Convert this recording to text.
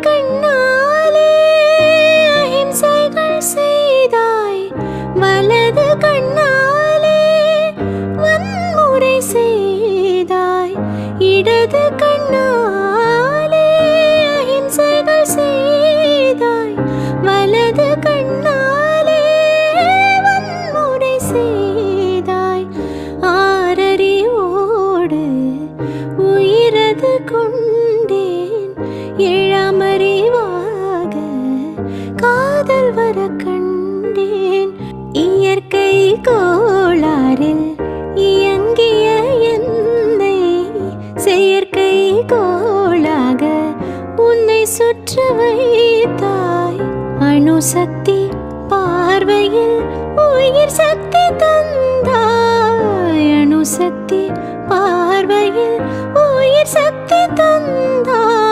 கண்ணாலே அஹிம்சைகள் செய்தாய், வலது கண்ணாலே வன்முறை செய்தாய், இடது கண்ணாலே அஹிம்சைகள் செய்தாய், வலது கண்ணாலே வன்முறை செய்தாய். ஆறறிவோடு உயிரது கொண்டேன், ஏழாமறிவாக காதல் வர கண்டேன். இயற்கை கோளாறில் இயங்கிய என்னை செயற்கை கோளாக உன்னை சுற்ற வைத்தாய். அணுசக்தி பார்வையில் உயிர் சக்தி தந்தாய், அணுசக்தி பார்வையில் உயிர் சக்தி தந்தாய்.